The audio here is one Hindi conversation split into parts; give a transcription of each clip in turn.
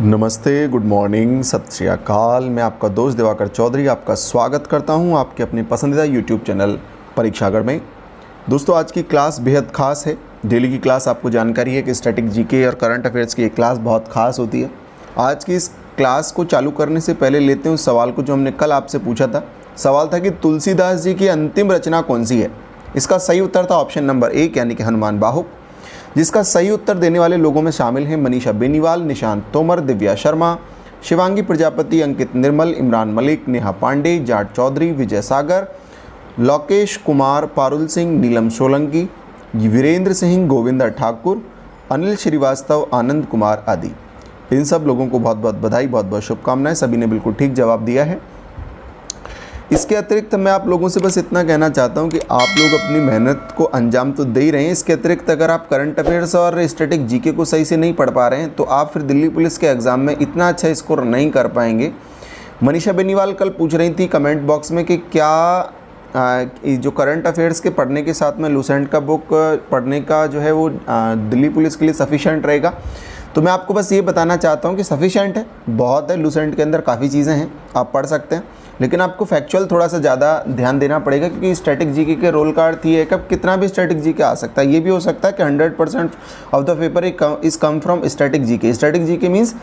नमस्ते, गुड मॉर्निंग, सत श्री अकाल। मैं आपका दोस्त दिवाकर चौधरी आपका स्वागत करता हूं आपके अपने पसंदीदा यूट्यूब चैनल परीक्षागढ़ में। दोस्तों, आज की क्लास बेहद ख़ास है। डेली की क्लास आपको जानकारी है कि स्टैटिक जीके और करंट अफेयर्स की एक क्लास बहुत ख़ास होती है। आज की इस क्लास को चालू करने से पहले लेते हैं उस सवाल को जो हमने कल आपसे पूछा था। सवाल था कि तुलसीदास जी की अंतिम रचना कौन सी है। इसका सही उत्तर था ऑप्शन नंबर 1 यानी कि हनुमान बाहुक, जिसका सही उत्तर देने वाले लोगों में शामिल हैं मनीषा बेनीवाल, निशांत तोमर, दिव्या शर्मा, शिवांगी प्रजापति, अंकित निर्मल, इमरान मलिक, नेहा पांडे, जाट चौधरी, विजय सागर, लोकेश कुमार, पारुल सिंह, नीलम सोलंकी, वीरेंद्र सिंह, गोविंदा ठाकुर, अनिल श्रीवास्तव, आनंद कुमार आदि। इन सब लोगों को बहुत बहुत बधाई, बहुत बहुत शुभकामनाएं। सभी ने बिल्कुल ठीक जवाब दिया है। इसके अतिरिक्त मैं आप लोगों से बस इतना कहना चाहता हूं कि आप लोग अपनी मेहनत को अंजाम तो दे ही रहे हैं। इसके अतिरिक्त अगर आप करंट अफेयर्स और स्टैटिक जीके को सही से नहीं पढ़ पा रहे हैं तो आप फिर दिल्ली पुलिस के एग्ज़ाम में इतना अच्छा स्कोर नहीं कर पाएंगे। मनीषा बेनीवाल कल पूछ रही थी कमेंट बॉक्स में कि क्या जो करंट अफेयर्स के पढ़ने के साथ में लूसेंट का बुक पढ़ने का जो है वो दिल्ली पुलिस के लिए सफिशेंट रहेगा। तो मैं आपको बस ये बताना चाहता हूँ कि सफिशेंट है, बहुत है। लूसेंट के अंदर काफ़ी चीज़ें हैं, आप पढ़ सकते हैं, लेकिन आपको फैक्चुअल थोड़ा सा ज़्यादा ध्यान देना पड़ेगा क्योंकि स्टैटिक जीके के रोल कार्ड थी है कब कितना भी स्टैटिक जीके आ सकता है। ये भी हो सकता है कि 100% of the paper is come from static GK. Static GK means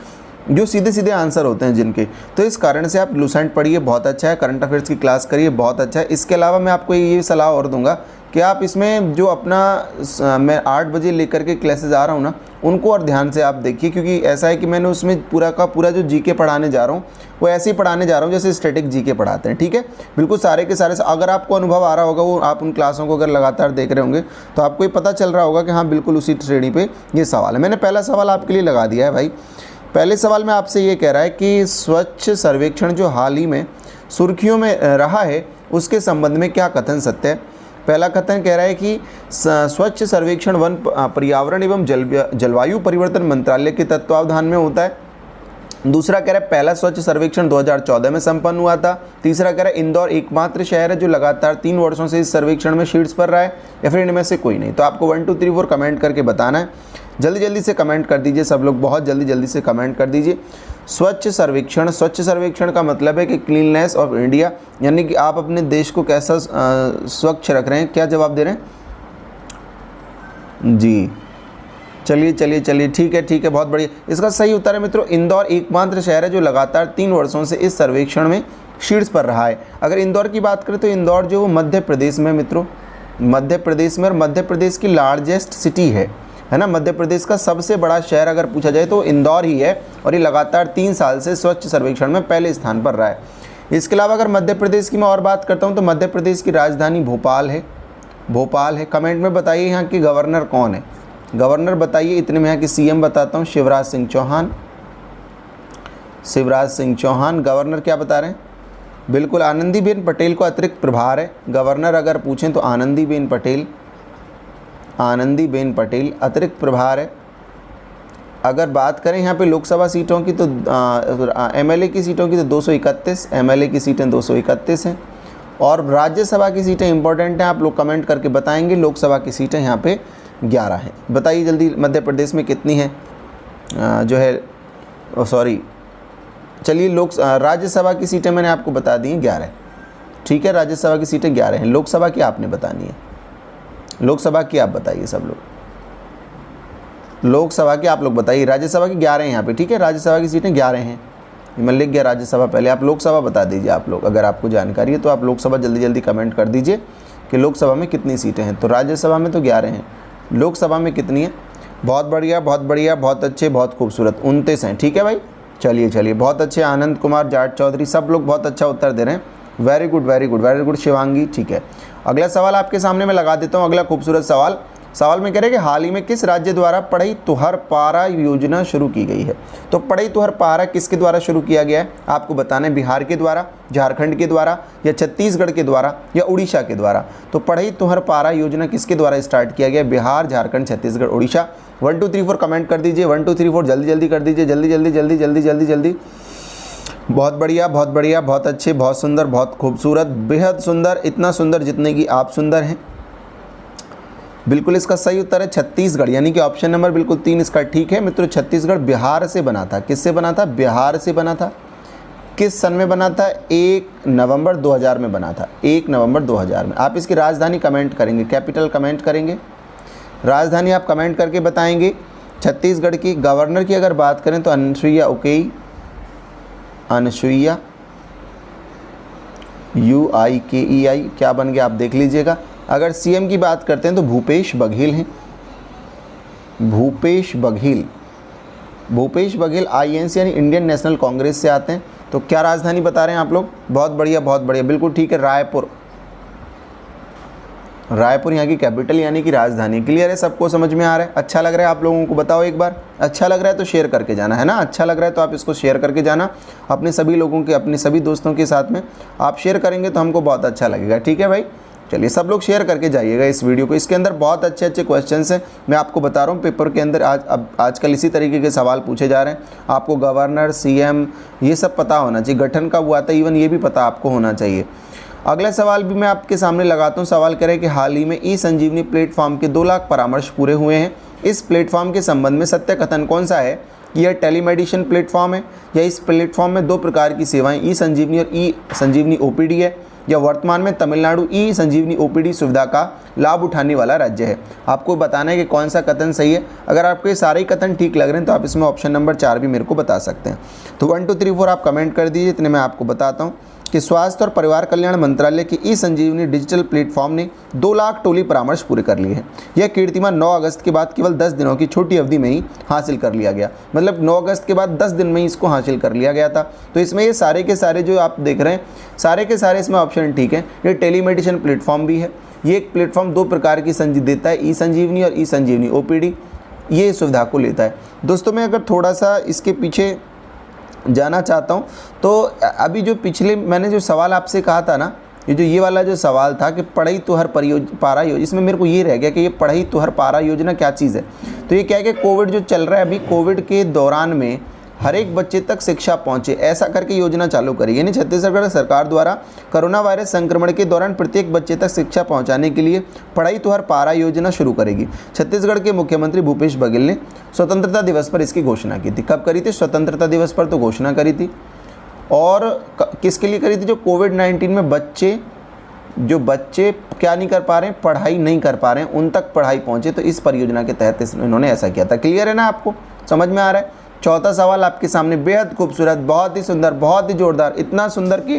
जो सीधे सीधे आंसर होते हैं जिनके, तो इस कारण से आप लूसेंट पढ़िए, बहुत अच्छा है। करंट अफेयर्स की क्लास करिए, बहुत अच्छा है। इसके अलावा मैं आपको ये सलाह और दूंगा कि आप इसमें जो अपना मैं 8 बजे लेकर के क्लासेज आ रहा हूँ ना, उनको और ध्यान से आप देखिए, क्योंकि ऐसा है कि मैंने उसमें पूरा का पूरा जो जीके पढ़ाने जा रहा हूँ वो ऐसे ही पढ़ाने जा रहा हूँ जैसे स्टैटिक जीके पढ़ाते हैं। ठीक है, बिल्कुल सारे के सारे। अगर आपको अनुभव आ रहा होगा, वो आप उन क्लासों को अगर लगातार देख रहे होंगे तो आपको ये पता चल रहा होगा कि हाँ बिल्कुल उसी श्रेणी पे ये सवाल है। मैंने पहला सवाल आपके लिए लगा दिया है भाई। पहले सवाल में आपसे ये कह रहा है कि स्वच्छ सर्वेक्षण जो हाल ही में सुर्खियों में रहा है उसके संबंध में क्या कथन सत्य है। पहला कथन कह रहा है कि स्वच्छ सर्वेक्षण वन पर्यावरण एवं जलवायु परिवर्तन मंत्रालय के तत्वावधान में होता है। दूसरा कह रहा है पहला स्वच्छ सर्वेक्षण 2014 में संपन्न हुआ था। तीसरा कह रहा है इंदौर एकमात्र शहर है जो लगातार 3 वर्षों से इस सर्वेक्षण में शीर्ष पर रहा है, या फिर इनमें से कोई नहीं। तो आपको 1 2 3 4 कमेंट करके बताना है। जल्दी जल्दी से कमेंट कर दीजिए सब लोग, बहुत जल्दी जल्दी से कमेंट कर दीजिए। स्वच्छ सर्वेक्षण, स्वच्छ सर्वेक्षण का मतलब है कि क्लीननेस ऑफ इंडिया, यानी कि आप अपने देश को कैसा स्वच्छ रख रहे हैं। क्या जवाब दे रहे हैं जी? चलिए चलिए चलिए, ठीक है, बहुत बढ़िया। इसका सही उत्तर है मित्रों, इंदौर एकमात्र शहर है जो लगातार 3 वर्षों से इस सर्वेक्षण में शीर्ष पर रहा है। अगर इंदौर की बात करें तो इंदौर जो मध्य प्रदेश में मित्रों, मध्य प्रदेश में, और मध्य प्रदेश की लार्जेस्ट सिटी है ना। मध्य प्रदेश का सबसे बड़ा शहर अगर पूछा जाए तो इंदौर ही है, और ये लगातार 3 साल से स्वच्छ सर्वेक्षण में पहले स्थान पर रहा है। इसके अलावा अगर मध्य प्रदेश की मैं और बात करता हूँ तो मध्य प्रदेश की राजधानी भोपाल है, भोपाल है। कमेंट में बताइए यहाँ की गवर्नर कौन है, गवर्नर बताइए। इतने में यहाँ की सीएम बताता हूँ, शिवराज सिंह चौहान, शिवराज सिंह चौहान। गवर्नर क्या बता रहे हैं? बिल्कुल आनंदीबेन पटेल को अतिरिक्त प्रभार है। गवर्नर अगर पूछें तो आनंदीबेन पटेल, आनंदीबेन पटेल अतिरिक्त प्रभार है। अगर बात करें यहाँ पे लोकसभा सीटों की तो एमएलए की सीटों की तो 231, एमएलए की सीटें 231 हैं, और राज्यसभा की सीटें इंपॉर्टेंट हैं, आप लोग कमेंट करके बताएंगे। लोकसभा की सीटें यहाँ पे 11 हैं। बताइए जल्दी मध्य प्रदेश में कितनी है जो है, सॉरी चलिए राज्यसभा की सीटें मैंने आपको बता दी हैं 11। ठीक है, राज्यसभा की सीटें 11 हैं। लोकसभा की आपने बतानी है, लोकसभा की आप बताइए सब लोग, लोकसभा की आप लोग बताइए। राज्यसभा की 11 हैं यहाँ पे। ठीक है, राज्यसभा की सीटें 11 हैं। मैं लिख गया राज्यसभा, पहले आप लोकसभा बता दीजिए। आप लोग अगर आपको जानकारी है तो आप लोकसभा जल्दी जल्दी कमेंट कर दीजिए कि लोकसभा में कितनी सीटें हैं। तो राज्यसभा में तो 11 हैं, लोकसभा में कितनी है? बहुत बढ़िया, बहुत बढ़िया, बहुत अच्छे, बहुत खूबसूरत, 29 हैं। ठीक है भाई, चलिए चलिए, बहुत अच्छे। आनंद कुमार, जाट चौधरी, सब लोग बहुत अच्छा उत्तर दे रहे हैं। Very good very good very good Shivangi. ठीक है, अगला सवाल आपके सामने मैं लगा देता हूँ। अगला खूबसूरत सवाल, सवाल में कह रहे हैं कि हाल ही में किस राज्य द्वारा पढ़ई तुहर पारा योजना शुरू की गई है। तो पढ़ई तुहर पारा किसके द्वारा शुरू किया गया है आपको बताना है। बिहार के द्वारा, झारखंड के द्वारा, या छत्तीसगढ़ के द्वारा, या उड़ीसा के द्वारा। तो पढ़ई तुहर पारा योजना किसके द्वारा स्टार्ट किया गया? बिहार, झारखंड, छत्तीसगढ़, उड़ीसा। 1 2 3 4 कमेंट कर दीजिए। 1 2 3 4 जल्दी जल्दी कर दीजिए, जल्दी जल्दी जल्दी जल्दी जल्दी जल्दी। बहुत बढ़िया, बहुत बढ़िया, बहुत अच्छे, बहुत सुंदर, बहुत खूबसूरत, बेहद सुंदर, इतना सुंदर जितने कि आप सुंदर हैं। बिल्कुल इसका सही उत्तर है छत्तीसगढ़, यानी कि ऑप्शन नंबर बिल्कुल 3 इसका ठीक है मित्रों। छत्तीसगढ़ बिहार से बना था। किससे बना था? बिहार से बना था। किस सन में बना था? 1 नवंबर 2000 में बना था। 1 नवंबर 2000 में। आप इसकी राजधानी कमेंट करेंगे, कैपिटल कमेंट करेंगे, राजधानी आप कमेंट करके बताएंगे। छत्तीसगढ़ की गवर्नर की अगर बात करें तो अनुसुईया उकेई, अनुसुईया UIKEI क्या बन गया आप देख लीजिएगा। अगर सीएम की बात करते हैं तो भूपेश बघेल हैं, भूपेश बघेल। भूपेश बघेल INC यानी इंडियन नेशनल कांग्रेस से आते हैं। तो क्या राजधानी बता रहे हैं आप लोग? बहुत बढ़िया, बहुत बढ़िया, बिल्कुल ठीक है, रायपुर। रायपुर यहाँ की कैपिटल यानी कि राजधानी। क्लियर है? सबको समझ में आ रहा है? अच्छा लग रहा है आप लोगों को? बताओ एक बार। अच्छा लग रहा है तो शेयर करके जाना है ना। अच्छा लग रहा है तो आप इसको शेयर करके जाना अपने सभी लोगों के, अपने सभी दोस्तों के साथ में आप शेयर करेंगे तो हमको बहुत अच्छा लगेगा। ठीक है भाई, चलिए सब लोग शेयर करके जाइएगा इस वीडियो को। इसके अंदर बहुत अच्छे अच्छे क्वेश्चंस हैं, मैं आपको बता रहा हूँ। पेपर के अंदर आजकल इसी तरीके के सवाल पूछे जा रहे हैं। आपको गवर्नर, CM ये सब पता होना चाहिए, गठन कब हुआ था इवन ये भी पता आपको होना चाहिए। अगला सवाल भी मैं आपके सामने लगाता हूँ। सवाल कह रहे हैं कि हाल ही में ई-संजीवनी प्लेटफॉर्म के 2 लाख परामर्श पूरे हुए हैं। इस प्लेटफॉर्म के संबंध में सत्य कथन कौन सा है कि यह टेलीमेडिसिन प्लेटफॉर्म है, या इस प्लेटफॉर्म में 2 प्रकार की सेवाएं ई-संजीवनी और ई-संजीवनी OPD है, या वर्तमान में तमिलनाडु ई-संजीवनी OPD सुविधा का लाभ उठाने वाला राज्य है। आपको बताना है कि कौन सा कथन सही है। अगर आपको ये सारे ही कथन ठीक लग रहे हैं तो आप इसमें ऑप्शन नंबर 4 भी मेरे को बता सकते हैं। तो 1 2 3 4 आप कमेंट कर दीजिए, इतने मैं आपको बताता हूँ कि स्वास्थ्य और परिवार कल्याण मंत्रालय की ई-संजीवनी डिजिटल प्लेटफॉर्म ने 2 लाख टोली परामर्श पूरे कर लिए हैं। यह कीर्तिमान 9 अगस्त के बाद केवल 10 दिनों की छोटी अवधि में ही हासिल कर लिया गया। मतलब 9 अगस्त के बाद 10 दिन में ही इसको हासिल कर लिया गया था। तो इसमें ये सारे के सारे जो आप देख रहे हैं, सारे के सारे इसमें ऑप्शन ठीक है। ये टेलीमेडिसिन प्लेटफॉर्म भी है। ये एक प्लेटफॉर्म 2 प्रकार की देता है, ई-संजीवनी और ई-संजीवनी OPD, ये सुविधा को लेता है। दोस्तों मैं अगर थोड़ा सा इसके पीछे जाना चाहता हूँ तो अभी जो पिछले मैंने जो सवाल आपसे कहा था ना, ये वाला जो सवाल था कि पढ़ई तुहर पारा योजना, इसमें मेरे को ये रह गया कि ये पढ़ई तुहर पारा योजना क्या चीज़ है। तो ये क्या है कि कोविड जो चल रहा है अभी, कोविड के दौरान में हर एक बच्चे तक शिक्षा पहुंचे, ऐसा करके योजना चालू करी। यानी छत्तीसगढ़ सरकार द्वारा कोरोना वायरस संक्रमण के दौरान प्रत्येक बच्चे तक शिक्षा पहुंचाने के लिए पढ़ई तुहर पारा योजना शुरू करेगी। छत्तीसगढ़ के मुख्यमंत्री भूपेश बघेल ने स्वतंत्रता दिवस पर इसकी घोषणा की थी। कब करी थी? स्वतंत्रता दिवस पर तो घोषणा करी थी। और किसके लिए करी थी? जो कोविड-19 में बच्चे क्या नहीं कर पा रहे हैं, पढ़ाई नहीं कर पा रहे हैं, उन तक पढ़ाई पहुँचे। तो इस परियोजना के तहत इन्होंने ऐसा किया था। क्लियर है ना? आपको समझ में आ रहा है? चौथा सवाल आपके सामने बेहद खूबसूरत, बहुत ही सुंदर, बहुत ही जोरदार, इतना सुंदर कि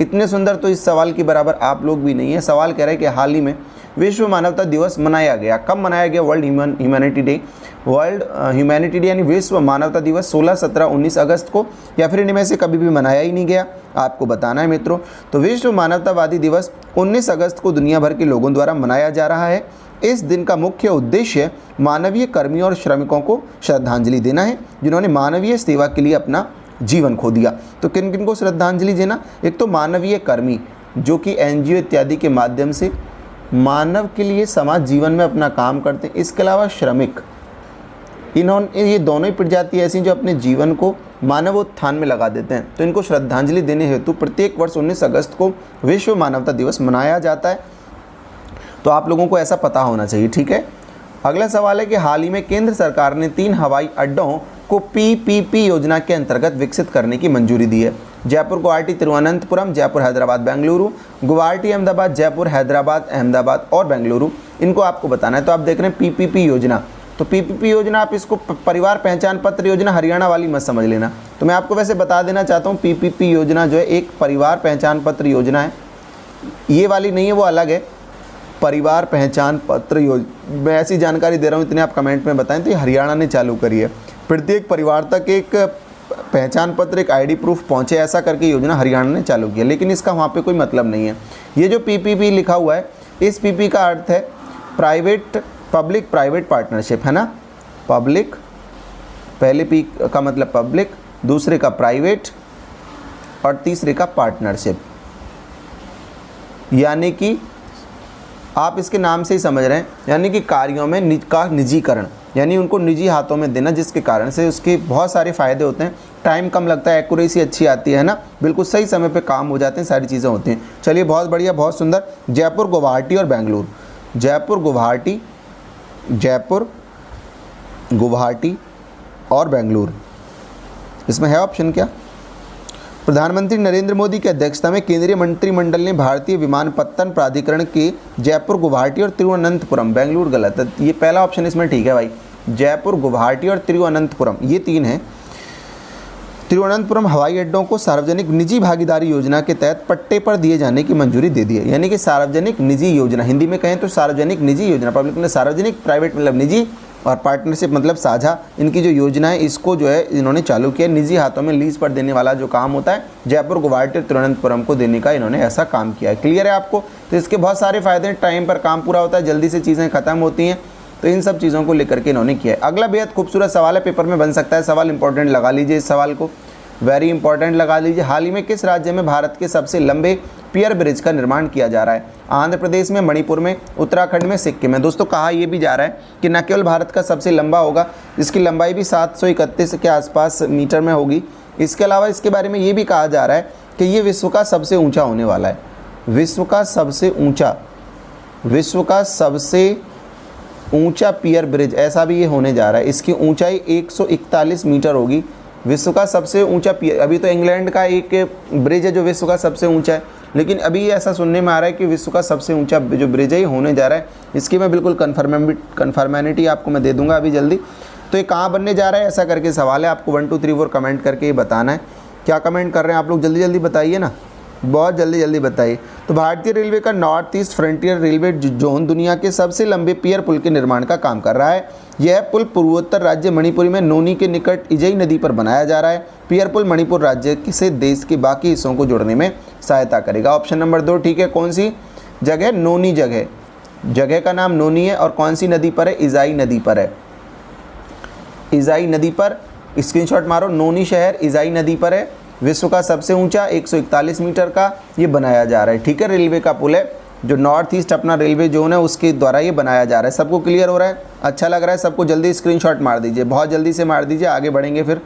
इतने सुंदर तो इस सवाल के बराबर आप लोग भी नहीं है। सवाल कह रहे हैं कि हाल ही में विश्व मानवता दिवस मनाया गया। कब मनाया गया? World humanity day, world humanity day यानी विश्व मानवता दिवस 16, 17, 19 अगस्त को, या फिर इनमें से कभी भी मनाया ही नहीं गया। आपको बताना है मित्रों। तो विश्व मानवतावादी दिवस 19 अगस्त को दुनिया भर के लोगों द्वारा मनाया जा रहा है। इस दिन का मुख्य उद्देश्य मानवीय कर्मियों और श्रमिकों को श्रद्धांजलि देना है जिन्होंने मानवीय सेवा के लिए अपना जीवन खो दिया। तो किन किन को श्रद्धांजलि देना? एक तो मानवीय कर्मी जो कि NGO इत्यादि के माध्यम से मानव के लिए समाज जीवन में अपना काम करते हैं। इसके अलावा श्रमिक, ये दोनों ही प्रजाति ऐसी जो अपने जीवन को मानवोत्थान में लगा देते हैं। तो इनको श्रद्धांजलि देने हेतु प्रत्येक वर्ष 19 अगस्त को विश्व मानवता दिवस मनाया जाता है। तो आप लोगों को ऐसा पता होना चाहिए। ठीक है, अगला सवाल है कि हाल ही में केंद्र सरकार ने 3 हवाई अड्डों को PPP योजना के अंतर्गत विकसित करने की मंजूरी दी है। जयपुर, गुवाहाटी, तिरुवनंतपुरम, जयपुर, हैदराबाद, बेंगलुरु, गुवाहाटी, अहमदाबाद, जयपुर, हैदराबाद, अहमदाबाद और बेंगलुरु, इनको आपको बताना है। तो आप देख रहे हैं PPP योजना। तो PPP योजना आप इसको परिवार पहचान पत्र योजना हरियाणा वाली मत समझ लेना। तो मैं आपको वैसे बता देना चाहता हूँ PPP योजना जो है एक परिवार पहचान पत्र योजना है, ये वाली नहीं है, वो अलग है। परिवार पहचान पत्र योजना, मैं ऐसी जानकारी दे रहा हूँ, इतने आप कमेंट में बताएं। तो ये हरियाणा ने चालू करी है। प्रत्येक परिवार तक एक पहचान पत्र, एक ID प्रूफ पहुँचे, ऐसा करके योजना हरियाणा ने चालू किया। लेकिन इसका वहाँ पे कोई मतलब नहीं है। ये जो PPP लिखा हुआ है, इस PP का अर्थ है पब्लिक प्राइवेट पार्टनरशिप, है ना। पब्लिक, पहले P का मतलब पब्लिक, दूसरे का प्राइवेट और तीसरे का पार्टनरशिप। यानी कि आप इसके नाम से ही समझ रहे हैं, यानी कि कार्यों में निजीकरण, यानी उनको निजी हाथों में देना, जिसके कारण से उसके बहुत सारे फ़ायदे होते हैं। टाइम कम लगता है, एक्यूरेसी अच्छी आती है ना, बिल्कुल सही समय पे काम हो जाते हैं, सारी चीज़ें होती हैं। चलिए बहुत बढ़िया, बहुत सुंदर। जयपुर, गुवाहाटी और बेंगलुरु, जयपुर, गुवाहाटी जयपुर, गुवाहाटी और बेंगलुरु। इसमें है ऑप्शन क्या? प्रधानमंत्री नरेंद्र मोदी की अध्यक्षता में केंद्रीय मंत्रिमंडल ने भारतीय विमानपत्तन प्राधिकरण के जयपुर, गुवाहाटी और तिरुवनंतपुरम, बेंगलुरु गलत है, ये पहला ऑप्शन इसमें ठीक है भाई। जयपुर, गुवाहाटी और तिरुवनंतपुरम ये 3 हैं। तिरुवनंतपुरम हवाई अड्डों को सार्वजनिक निजी भागीदारी योजना के तहत पट्टे पर दिए जाने की मंजूरी दे दी है। यानी कि सार्वजनिक निजी योजना, हिंदी में कहें तो सार्वजनिक निजी योजना, पब्लिक ने सार्वजनिक, प्राइवेट मतलब निजी और पार्टनरशिप मतलब साझा, इनकी जो योजना है इसको जो है इन्होंने चालू किया। निजी हाथों में लीज पर देने वाला जो काम होता है, जयपुर, गुवाहाटी और तिरुवनंतपुरम को देने का इन्होंने ऐसा काम किया है। क्लियर है आपको? तो इसके बहुत सारे फायदे हैं, टाइम पर काम पूरा होता है, जल्दी से चीज़ें खत्म होती हैं, तो इन सब चीज़ों को लेकर के इन्होंने किया है। अगला बेहद खूबसूरत सवाल है, पेपर में बन सकता है सवाल, इंपॉर्टेंट लगा लीजिए इस सवाल को, वेरी इंपॉर्टेंट लगा लीजिए। हाल ही में किस राज्य में भारत के सबसे लंबे पियर ब्रिज का निर्माण किया जा रहा है? आंध्र प्रदेश में, मणिपुर में, उत्तराखंड में, सिक्किम में। दोस्तों कहा यह भी जा रहा है कि न केवल भारत का सबसे लंबा होगा, इसकी लंबाई भी 731 के आसपास मीटर में होगी। इसके अलावा इसके बारे में ये भी कहा जा रहा है कि ये विश्व का सबसे ऊंचा होने वाला है। विश्व का सबसे ऊंचा पियर ब्रिज ऐसा भी ये होने जा रहा है। इसकी ऊंचाई 141 मीटर होगी। विश्व का सबसे ऊंचा पियर, अभी तो इंग्लैंड का एक ब्रिज है जो विश्व का सबसे ऊंचा है, लेकिन अभी ऐसा सुनने में आ रहा है कि विश्व का सबसे ऊंचा जो ब्रिज है ये होने जा रहा है। इसकी मैं बिल्कुल कन्फर्मेनिटी आपको मैं दे दूंगा अभी जल्दी। तो ये कहाँ बनने जा रहा है ऐसा करके सवाल है, आपको 1 2 3 4 कमेंट करके ये बताना है। क्या कमेंट कर रहे हैं आप लोग? जल्दी जल्दी बताइए ना, बहुत जल्दी जल्दी बताइए। तो भारतीय रेलवे का north east frontier railway zone दुनिया के सबसे लंबे पियर पुल के निर्माण का काम कर रहा है। यह पुल पूर्वोत्तर राज्य मणिपुर में नोनी के निकट इजई नदी पर बनाया जा रहा है। पियर पुल मणिपुर राज्य से देश के बाकी हिस्सों को जोड़ने में सहायता करेगा। ऑप्शन नंबर 2 ठीक है। कौन सी जगह? नोनी जगह का नाम नोनी है और कौन सी नदी पर है? इजाई नदी पर है। इजाई नदी पर स्क्रीनशॉट मारो, नोनी शहर इजाई नदी पर है। विश्व का सबसे ऊंचा 141 मीटर का ये बनाया जा रहा है। ठीक है, रेलवे का पुल है जो नॉर्थ ईस्ट अपना रेलवे जोन है उसके द्वारा ये बनाया जा रहा है। सबको क्लियर हो रहा है? अच्छा लग रहा है सबको? जल्दी स्क्रीनशॉट मार दीजिए, बहुत जल्दी से मार दीजिए, आगे बढ़ेंगे फिर।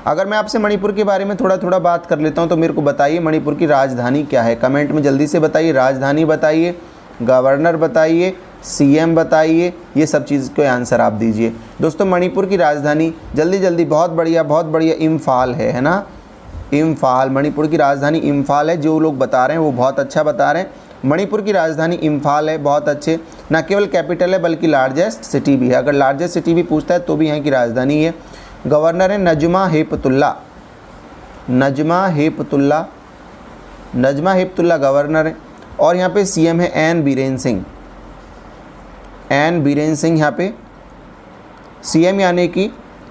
अगर मैं आपसे मणिपुर के बारे में थोड़ा बात कर लेता हूँ तो मेरे को बताइए मणिपुर की राजधानी क्या है? कमेंट में जल्दी से बताइए। राजधानी बताइए, गवर्नर बताइए, सीएम बताइए, ये सब चीज़ को आंसर आप दीजिए। दोस्तों मणिपुर की राजधानी जल्दी जल्दी, बहुत बढ़िया इम्फाल है ना? इम्फाल, मणिपुर की राजधानी इम्फाल है। जो लोग बता रहे हैं वो बहुत अच्छा बता रहे हैं। मणिपुर की राजधानी इम्फाल है, बहुत अच्छे। न केवल कैपिटल है बल्कि लार्जेस्ट सिटी भी है। अगर लार्जेस्ट सिटी भी पूछता है तो भी यहाँ की राजधानी है। गवर्नर है नजमा हेपतुल्ला गवर्नर है। और यहाँ पे सीएम है एन बीरेन सिंह यहाँ पे सीएम, यानी कि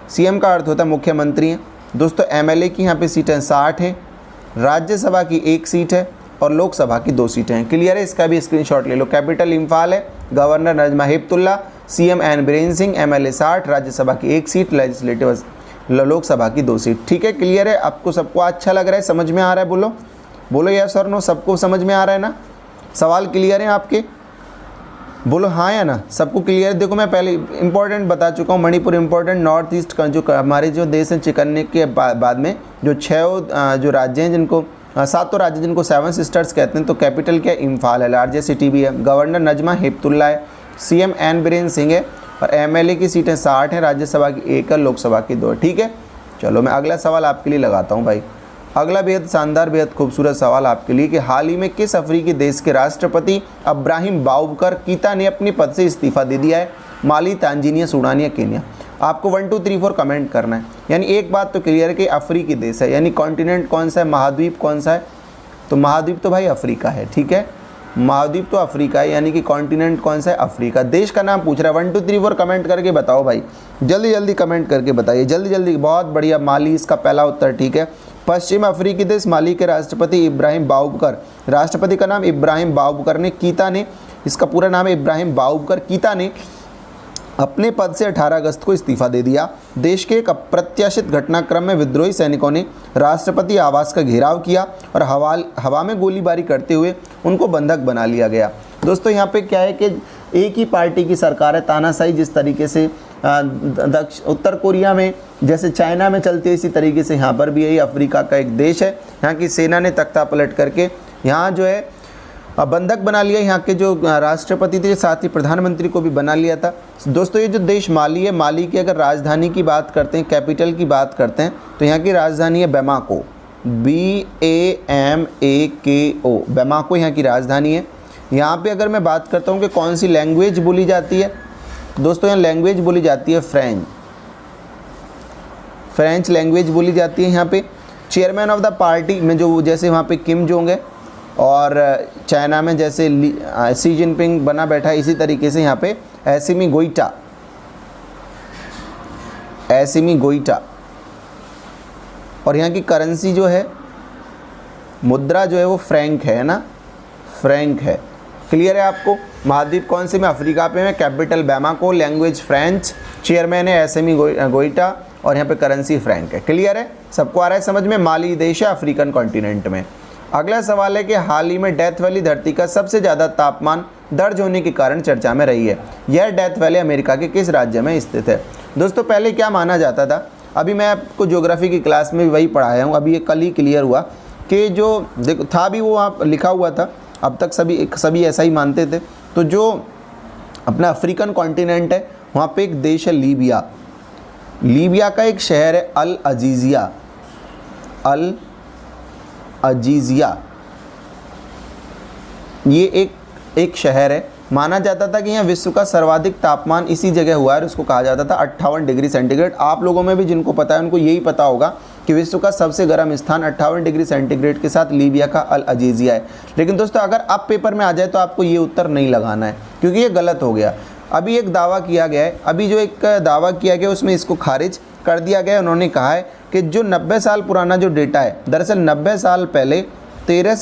सीएम का अर्थ होता है मुख्यमंत्री है। दोस्तों एमएलए की यहाँ पे सीटें 60 हैं, राज्यसभा की 1 सीट है और लोकसभा की 2 सीटें हैं। क्लियर है? इसका भी स्क्रीनशॉट ले लो। कैपिटल इम्फाल है, governor Najma Heptulla, CM N Biren Singh, MLA 60, Rajya Sabha की 1 सीट, लेजिस्लेटिव लोकसभा की 2 सीट। ठीक है, क्लियर है? आपको सबको अच्छा लग रहा है, समझ में आ रहा है? बोलो यस और नो, सबको समझ में आ रहा है ना? सवाल क्लियर है आपके? बोलो हाँ या ना? सबको क्लियर है? देखो मैं पहले इंपॉर्टेंट बता चुका हूँ, मणिपुर इंपॉर्टेंट, नॉर्थ ईस्ट का जो हमारे जो देश हैं चिकन्ने के बाद में जो 6 जो राज्य हैं जिनको 7 राज्य जिनको 7 सिस्टर्स कहते हैं, तो कैपिटल क्या है? इम्फाल है, लार्जेस्ट सिटी भी है। गवर्नर नजमा हेपतुल्ला है, सीएम एन बीरेन सिंह है और एमएलए की सीटें 60 हैं, राज्यसभा की 1 है, लोकसभा की 2 है। ठीक है, चलो मैं अगला सवाल आपके लिए लगाता हूँ भाई। अगला बेहद शानदार बेहद खूबसूरत सवाल आपके लिए कि हाल ही में किस अफ्रीकी देश के राष्ट्रपति इब्राहिम बाउबकर कीता ने अपने पद से इस्तीफा दे दिया है? माली, तांजानिया, सूडान या केन्या? आपको 1 2 3 4 कमेंट करना है। यानी एक बात तो क्लियर है कि अफ्रीकी देश है, यानी कॉन्टिनेंट कौन सा है, महाद्वीप कौन सा है? तो महाद्वीप तो भाई अफ्रीका है। ठीक है, महाद्वीप तो अफ्रीका है, यानी कि कॉन्टिनेंट कौन सा है? अफ्रीका। देश का नाम पूछ रहा है, 1 2 3 4 कमेंट करके बताओ भाई, जल्दी जल्दी कमेंट करके बताइए, जल्दी जल्दी। बहुत बढ़िया, माली इसका पहला उत्तर। ठीक है, पश्चिम अफ्रीकी देश माली के राष्ट्रपति इब्राहिम बाउबकर, राष्ट्रपति का नाम इब्राहिम बाउबकर ने, कीता ने, इसका पूरा नाम है इब्राहिम बाउबकर कीता ने अपने पद से 18 अगस्त को इस्तीफा दे दिया। देश के एक अप्रत्याशित घटनाक्रम में विद्रोही सैनिकों ने राष्ट्रपति आवास का घेराव किया और हवा में गोलीबारी करते हुए उनको बंधक बना लिया गया। दोस्तों यहाँ पे क्या है कि एक ही पार्टी की सरकार है, तानाशाही जिस तरीके से उत्तर कोरिया में जैसे चाइना में चलती है, इसी तरीके से यहाँ पर भी यही अफ्रीका का एक देश है। यहाँ की सेना ने तख्ता पलट करके यहाँ जो है बंधक बना लिया यहाँ के जो राष्ट्रपति थे, साथ ही प्रधानमंत्री को भी बना लिया था। दोस्तों ये जो देश माली है, माली की अगर राजधानी की बात करते हैं, कैपिटल की बात करते हैं, तो यहाँ की राजधानी है बैमाको, BAMAKO, बैमाको यहाँ की राजधानी है। यहाँ पे अगर मैं बात करता हूँ कि कौन सी लैंग्वेज बोली जाती है, दोस्तों यहाँ लैंग्वेज बोली जाती है फ्रेंच लैंग्वेज बोली जाती है यहाँ पे। चेयरमैन ऑफ द पार्टी में जो जैसे वहाँ पे किम जोंग है, और चाइना में जैसे शी जिनपिंग बना बैठा है, इसी तरीके से यहाँ पे एसिमी गोइटा। और यहाँ की करेंसी जो है, मुद्रा जो है वो फ्रैंक है ना, फ्रैंक है। क्लियर है आपको? महाद्वीप कौन से में? अफ्रीका पे में। कैपिटल बैमाको, लैंग्वेज फ्रेंच, चेयरमैन है एसिमी गोइटा, और यहाँ पे करेंसी फ्रैंक है। क्लियर है? सबको आ रहा है समझ में? माली देश है अफ्रीकन कॉन्टिनेंट में। अगला सवाल है कि हाल ही में डेथ वैली धरती का सबसे ज़्यादा तापमान दर्ज होने के कारण चर्चा में रही है। यह डेथ वैली अमेरिका के किस राज्य में स्थित है? दोस्तों पहले क्या माना जाता था, अभी मैं आपको ज्योग्राफी की क्लास में भी वही पढ़ाया हूँ, अभी ये कल ही क्लियर हुआ कि जो देखो था भी वो वहाँ लिखा हुआ था, अब तक सभी ऐसा ही मानते थे। तो जो अपना अफ्रीकन कॉन्टिनेंट है, वहाँ पे एक देश है लीबिया। लीबिया का एक शहर है अल अजीजिया। ये एक शहर है। माना जाता था कि यहाँ विश्व का सर्वाधिक तापमान इसी जगह हुआ है, उसको कहा जाता था 58 डिग्री सेंटीग्रेड। आप लोगों में भी जिनको पता है उनको यही पता होगा कि विश्व का सबसे गर्म स्थान 58 डिग्री सेंटीग्रेड के साथ लीबिया का अल अजीजिया है। लेकिन दोस्तों अगर अब पेपर में आ जाए तो आपको ये उत्तर नहीं लगाना है, क्योंकि ये गलत हो गया। अभी एक दावा किया गया है, अभी जो एक दावा किया गया उसमें इसको खारिज कर दिया गया। उन्होंने कहा है कि जो 90 साल पुराना जो डेटा है, दरअसल 90 साल पहले 13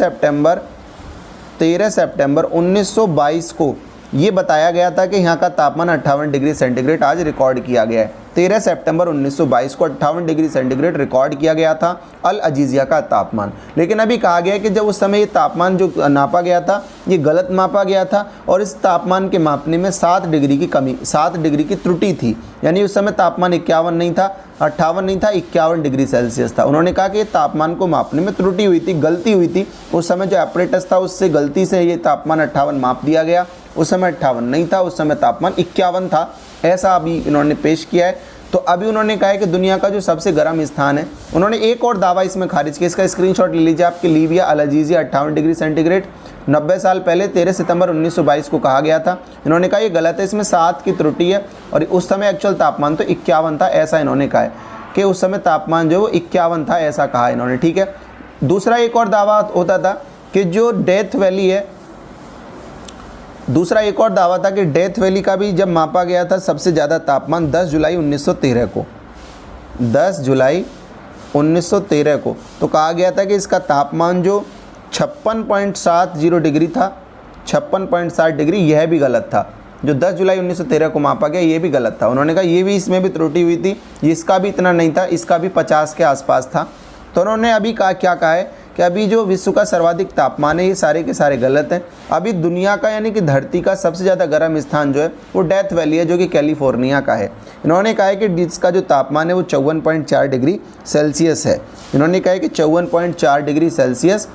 सितंबर 1922 को ये बताया गया था कि यहाँ का तापमान 58 डिग्री सेंटीग्रेड आज रिकॉर्ड किया गया है। 13 सितंबर 1922 को 58 डिग्री सेंटीग्रेड रिकॉर्ड किया गया था अल अजीजिया का तापमान। लेकिन अभी कहा गया है कि जब उस समय ये तापमान जो नापा गया था ये गलत मापा गया था, और इस तापमान के मापने में 7 डिग्री की त्रुटि थी। यानी उस समय तापमान 58 नहीं था, 58 नहीं था, 51 डिग्री सेल्सियस था। उन्होंने कहा कि तापमान को मापने में त्रुटि हुई थी, गलती हुई थी। उस समय जो ऑपरेटस था उससे गलती से ये तापमान 58 माप दिया गया। उस समय 58 नहीं था, उस समय तापमान 51 था। ऐसा अभी इन्होंने पेश किया है। तो अभी उन्होंने कहा है कि दुनिया का जो सबसे गर्म स्थान है, उन्होंने एक और दावा इसमें खारिज किया। इसका स्क्रीनशॉट ले लीजिए आपके, लीबिया अल अजीजिया 58 डिग्री सेंटीग्रेड 90 साल पहले 13 सितंबर 1922 को कहा गया था। इन्होंने कहा ये गलत है, इसमें 7 की त्रुटि है, और उस समय एक्चुअल तापमान तो 51 था। ऐसा इन्होंने कहा है कि उस समय तापमान जो 51 था, ऐसा कहा इन्होंने। ठीक है। दूसरा एक और दावा होता था कि जो डेथ वैली है, दूसरा एक और दावा था कि डेथ वैली का भी जब मापा गया था सबसे ज़्यादा तापमान 10 जुलाई 1913 को, 10 जुलाई 1913 को, तो कहा गया था कि इसका तापमान जो 56.70 डिग्री था, 56.60 डिग्री, यह भी गलत था। जो 10 जुलाई 1913 को मापा गया ये भी गलत था। उन्होंने कहा ये भी, इसमें भी त्रुटि हुई थी, इसका भी इतना नहीं था, इसका भी 50 के आसपास था। तो उन्होंने अभी क्या कहा है कि अभी जो विश्व का सर्वाधिक तापमान है ये सारे के सारे गलत हैं। अभी दुनिया का यानी कि धरती का सबसे ज़्यादा गर्म स्थान जो है वो डेथ वैली है, जो कि कैलिफोर्निया का है। इन्होंने कहा है कि इसका जो तापमान है वो 54.4 डिग्री सेल्सियस है। इन्होंने कहा है कि 54.4 डिग्री सेल्सियस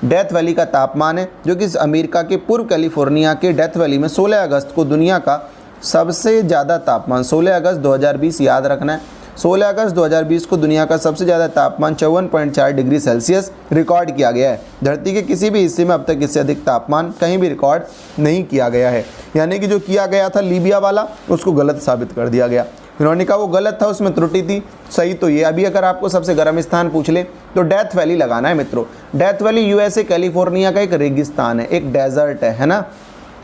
डेथ वैली का तापमान है, जो कि अमेरिका के पूर्व कैलिफोर्निया के डेथ वैली में 16 अगस्त को दुनिया का सबसे ज़्यादा तापमान, 16 अगस्त 2020 याद रखना है, 16 अगस्त 2020 को दुनिया का सबसे ज़्यादा तापमान 54.4 डिग्री सेल्सियस रिकॉर्ड किया गया है। धरती के किसी भी हिस्से में अब तक इससे अधिक तापमान कहीं भी रिकॉर्ड नहीं किया गया है। यानी कि जो किया गया था लीबिया वाला, उसको गलत साबित कर दिया गया। इन्होंने कहा वो गलत था, उसमें त्रुटि थी, सही तो ये। अभी अगर आपको सबसे गर्म स्थान पूछ ले तो डेथ वैली लगाना है मित्रों। डेथ वैली यूएसए कैलिफोर्निया का एक रेगिस्तान है, एक डेजर्ट है ना,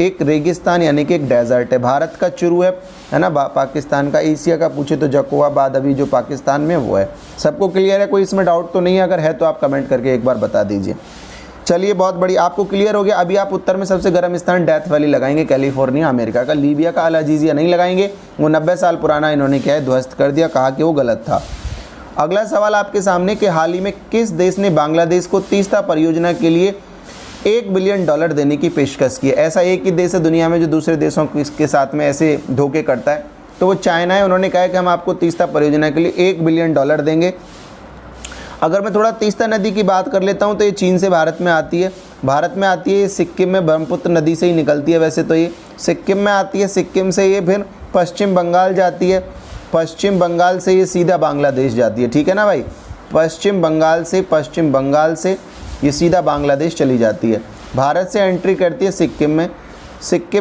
एक रेगिस्तान यानी कि एक डेजर्ट है। भारत का चुरू है ना, पाकिस्तान का, एशिया का पूछे तो जकोआबाद अभी जो पाकिस्तान में वो है। सबको क्लियर है? कोई इसमें डाउट तो नहीं है? अगर है तो आप कमेंट करके एक बार बता दीजिए। चलिए बहुत बढ़िया, आपको क्लियर हो गया। अभी आप उत्तर में सबसे गर्म स्थान डेथ वैली लगाएंगे, कैलिफोर्निया अमेरिका का। लीबिया का अल अजीजिया नहीं लगाएंगे, वो 90 साल पुराना इन्होंने क्या है ध्वस्त कर दिया, कहा कि वो गलत था। अगला सवाल आपके सामने कि हाल ही में किस देश ने बांग्लादेश को तीस्ता परियोजना के लिए $1 बिलियन देने की पेशकश की है? ऐसा एक ही देश है दुनिया में जो दूसरे देशों के साथ में ऐसे धोखे करता है, तो वो चाइना है। उन्होंने कहा है कि हम आपको तीस्ता परियोजना के लिए $1 बिलियन देंगे। अगर मैं थोड़ा तीस्ता नदी की बात कर लेता हूँ तो ये चीन से भारत में आती है। भारत में आती है, ये सिक्किम में ब्रह्मपुत्र नदी से ही निकलती है। वैसे तो ये सिक्किम में आती है, सिक्किम से ये फिर पश्चिम बंगाल जाती है, पश्चिम बंगाल से ये सीधा बांग्लादेश जाती है। ठीक है ना भाई, पश्चिम बंगाल से ये सीधा बांग्लादेश चली जाती है। भारत से एंट्री करती है सिक्किम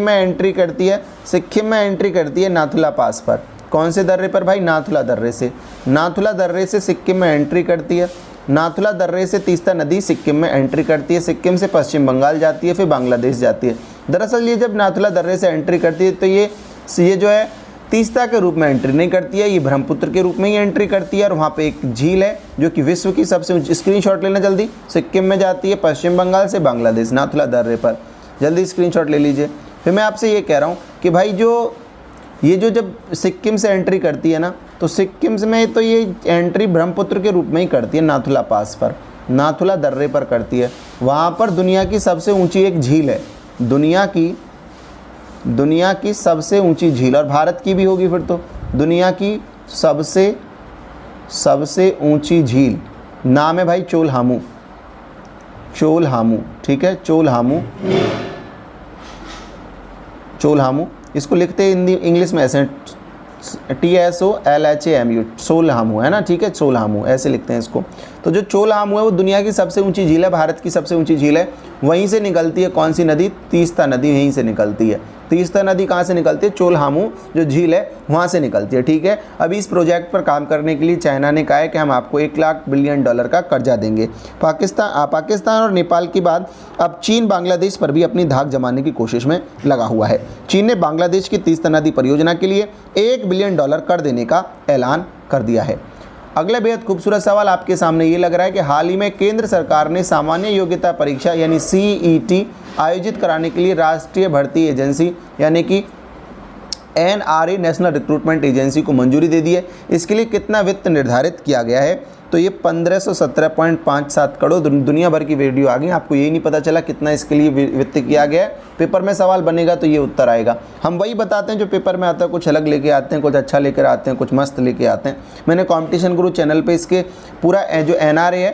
में एंट्री करती है, सिक्किम में एंट्री करती है नाथुला पास पर। कौन से दर्रे पर भाई? नाथुला दर्रे से सिक्किम में एंट्री करती है। नाथुला दर्रे से तीस्ता नदी सिक्किम में एंट्री करती है, सिक्किम से पश्चिम बंगाल जाती है, फिर बांग्लादेश जाती है। दरअसल ये जब नाथुला दर्रे से एंट्री करती है तो ये जो है तीस्ता के रूप में एंट्री नहीं करती है, ये ब्रह्मपुत्र के रूप में ही एंट्री करती है। और वहाँ पे एक झील है जो कि विश्व की सबसे ऊंची, स्क्रीनशॉट लेना जल्दी, सिक्किम में जाती है पश्चिम बंगाल से बांग्लादेश, नाथुला दर्रे पर, जल्दी स्क्रीनशॉट ले लीजिए। फिर मैं आपसे ये कह रहा हूँ कि भाई ये जो जब सिक्किम से एंट्री करती है ना, तो सिक्किम में तो ये एंट्री ब्रह्मपुत्र के रूप में ही करती है, नाथुला पास पर, नाथुला दर्रे पर करती है। वहाँ पर दुनिया की सबसे ऊंची एक झील है, दुनिया की सबसे ऊंची झील, और भारत की भी होगी फिर तो, दुनिया की सबसे ऊंची झील, नाम है भाई चोलहामू। ठीक है, चोलहामू, इसको लिखते हैं हिंदी इंग्लिश में ऐसे TSOLHAMU, चोलहामू है ना। ठीक है, चोलहामू ऐसे लिखते हैं इसको। तो जो चोलहामू है वो दुनिया की सबसे ऊंची झील है, भारत की सबसे ऊंची झील है। वहीं से निकलती है कौन सी नदी? तीस्ता नदी यहीं से निकलती है। तीस्ता नदी कहाँ से निकलती है? चोलहामू जो झील है वहाँ से निकलती है। ठीक है, अभी इस प्रोजेक्ट पर काम करने के लिए चाइना ने कहा है कि हम आपको $1,00,000 बिलियन का कर्जा देंगे। पाकिस्तान और नेपाल के बाद अब चीन बांग्लादेश पर भी अपनी धाक जमाने की कोशिश में लगा हुआ है। चीन ने बांग्लादेश की तीस्ता नदी परियोजना के लिए $1 बिलियन कर देने का ऐलान कर दिया है। अगला बेहद खूबसूरत सवाल आपके सामने ये लग रहा है कि हाल ही में केंद्र सरकार ने सामान्य योग्यता परीक्षा यानी CET आयोजित कराने के लिए राष्ट्रीय भर्ती एजेंसी यानी कि NRA नेशनल रिक्रूटमेंट एजेंसी को मंजूरी दे दी है। इसके लिए कितना वित्त निर्धारित किया गया है? तो ये 1517.57 करोड़। दुनिया भर की वीडियो आ गई, आपको यही नहीं पता चला कितना इसके लिए वित्त किया गया है। पेपर में सवाल बनेगा तो ये उत्तर आएगा। हम वही बताते हैं जो पेपर में आता है, कुछ अलग लेके आते हैं, कुछ अच्छा लेकर आते हैं, कुछ मस्त लेके आते हैं। मैंने कंपटीशन गुरु चैनल पे इसके पूरा जो NRA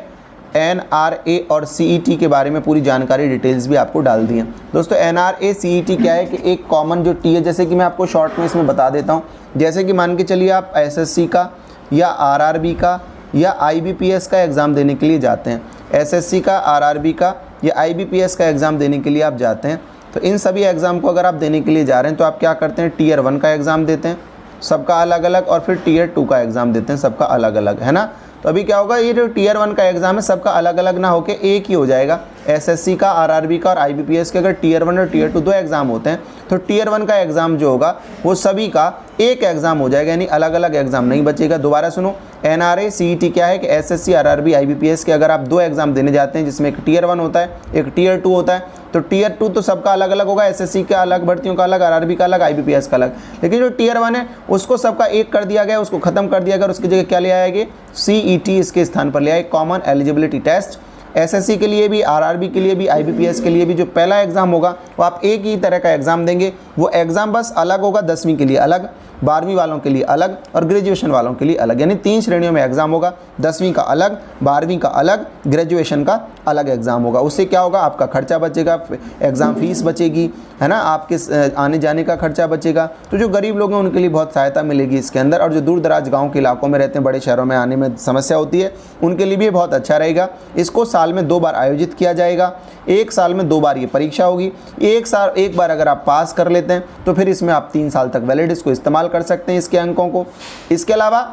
और CET के बारे में पूरी जानकारी डिटेल्स भी आपको डाल दी हैं। दोस्तों NRA CET क्या है कि एक कॉमन जो टी है, जैसे कि मैं आपको शॉर्ट में इसमें बता देता हूँ। जैसे कि मान के चलिए आप SSC का या RRB का या IBPS का एग्ज़ाम देने के लिए जाते हैं, SSC का, RRB का या IBPS का एग्ज़ाम देने के लिए आप जाते हैं, तो इन सभी एग्ज़ाम को अगर आप देने के लिए जा रहे हैं तो आप क्या करते हैं? Tier 1 का एग्ज़ाम देते हैं सबका अलग अलग, और फिर Tier 2 का एग्ज़ाम देते हैं सबका अलग अलग, है ना। तो अभी क्या होगा, ये जो Tier 1 का एग्ज़ाम है सबका अलग अलग ना होके एक ही हो जाएगा। SSC का, RRB का और IBPS के अगर Tier 1 और Tier 2 दो एग्ज़ाम होते हैं तो Tier 1 का एग्ज़ाम जो होगा वो सभी का एक एग्ज़ाम हो जाएगा, यानी अलग अलग एग्ज़ाम नहीं बचेगा। दोबारा सुनो, NRA CET क्या है कि SSC, RRB, IBPS के अगर आप दो एग्ज़ाम देने जाते हैं जिसमें एक Tier 1 होता है, एक Tier 2 होता है, तो Tier 2 तो सबका अलग अलग होगा, SSC का अलग, भर्तियों का अलग, RRB का अलग, IBPS का अलग। लेकिन जो Tier 1 है उसको सबका एक कर दिया गया, उसको ख़त्म कर दिया गया, और उसकी जगह क्या ले आएगी? CET इसके स्थान पर ले आए, कॉमन एलिजिबिलिटी टेस्ट। SSC के लिए भी, RRB के लिए भी, IBPS के लिए भी जो पहला एग्ज़ाम होगा वो आप एक ही तरह का एग्ज़ाम देंगे। वो एग्ज़ाम बस अलग होगा, 10वीं के लिए अलग, 12वीं वालों के लिए अलग और ग्रेजुएशन वालों के लिए अलग, यानी 3 श्रेणियों में एग्ज़ाम होगा। 10वीं का अलग, 12वीं का अलग, ग्रेजुएशन का अलग एग्ज़ाम होगा। उससे क्या होगा? आपका खर्चा बचेगा, एग्ज़ाम फीस बचेगी, है ना, आपके आने जाने का खर्चा बचेगा। तो जो गरीब लोग हैं उनके लिए बहुत सहायता मिलेगी इसके अंदर, और जो दूर दराज गाँव के इलाकों में रहते हैं, बड़े शहरों में आने में समस्या होती है, उनके लिए भी बहुत अच्छा रहेगा। इसको साल में 2 बार आयोजित किया जाएगा, एक साल में 2 बार ये परीक्षा होगी। एक बार अगर आप पास कर लेते हैं तो फिर इसमें आप 3 साल तक वैलिड इसको इस्तेमाल कर सकते हैं, इसके अंकों को। इसके अलावा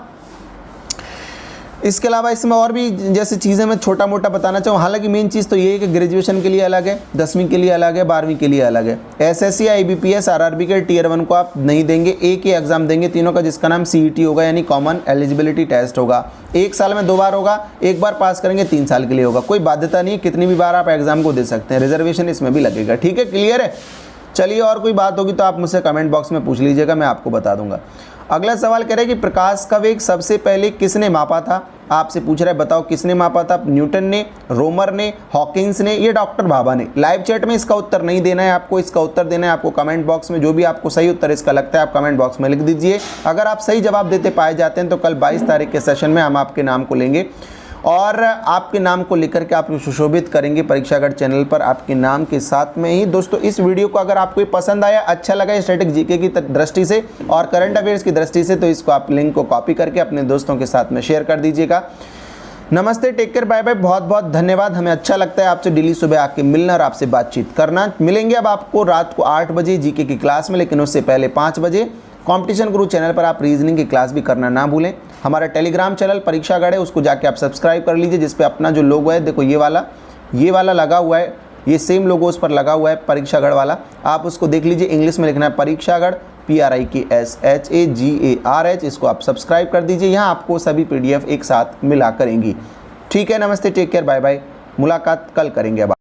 इसमें और भी जैसे चीज़ें मैं छोटा मोटा बताना चाहूँ। हालांकि मेन चीज़ तो ये है कि ग्रेजुएशन के लिए अलग है, 10वीं के लिए अलग है, 12वीं के लिए अलग है। SSC, IBPS, RRB के Tier 1 को आप नहीं देंगे, एक ही एग्ज़ाम देंगे तीनों का, जिसका नाम CET होगा, यानी कॉमन एलिजिबिलिटी टेस्ट होगा। एक साल में 2 बार होगा, एक बार पास करेंगे 3 साल के लिए होगा। कोई बाध्यता नहीं है, कितनी भी बार आप एग्ज़ाम को दे सकते हैं, रिजर्वेशन इसमें भी लगेगा। ठीक है, क्लियर है? चलिए, और कोई बात होगी तो आप मुझसे कमेंट बॉक्स में पूछ लीजिएगा, मैं आपको बता दूंगा। अगला सवाल कह रहा है कि प्रकाश का वेग सबसे पहले किसने मापा था? आपसे पूछ रहा है, बताओ किसने मापा था? न्यूटन ने, रोमर ने, हॉकिंस ने, या डॉक्टर भाभा ने? लाइव चैट में इसका उत्तर नहीं देना है आपको, इसका उत्तर देना है आपको कमेंट बॉक्स में। जो भी आपको सही उत्तर इसका लगता है आप कमेंट बॉक्स में लिख दीजिए। अगर आप सही जवाब देते पाए जाते हैं तो कल 22 तारीख के सेशन में हम आपके नाम को लेंगे और आपके नाम को लिख करके आप सुशोभित करेंगे परीक्षागढ़ चैनल पर आपके नाम के साथ में ही। दोस्तों इस वीडियो को अगर आपको पसंद आया, अच्छा लगा स्टैटिक जीके की दृष्टि से और करंट अफेयर्स की दृष्टि से, तो इसको आप लिंक को कॉपी करके अपने दोस्तों के साथ में शेयर कर दीजिएगा। नमस्ते, टेक केयर, बाय बाय, बहुत बहुत धन्यवाद। हमें अच्छा लगता है आपसे डेली सुबह आके मिलना और आपसे बातचीत करना। मिलेंगे अब आपको रात को 8 बजे जीके की क्लास में, लेकिन उससे पहले 5 बजे कंपटीशन गुरु चैनल पर आप रीजनिंग की क्लास भी करना ना भूलें। हमारा टेलीग्राम चैनल परीक्षागढ़ है, उसको जाके आप सब्सक्राइब कर लीजिए, जिस पे अपना जो लोगो है, देखो ये वाला लगा हुआ है, ये सेम लोगो उस पर लगा हुआ है परीक्षागढ़ वाला, आप उसको देख लीजिए। इंग्लिश में लिखना है परीक्षागढ़, PRIKSHAGARH, इसको आप सब्सक्राइब कर दीजिए। यहाँ आपको सभी PDF एक साथ मिला करेंगी। ठीक है, नमस्ते, टेक केयर, बाय बाय, मुलाकात कल करेंगे अब।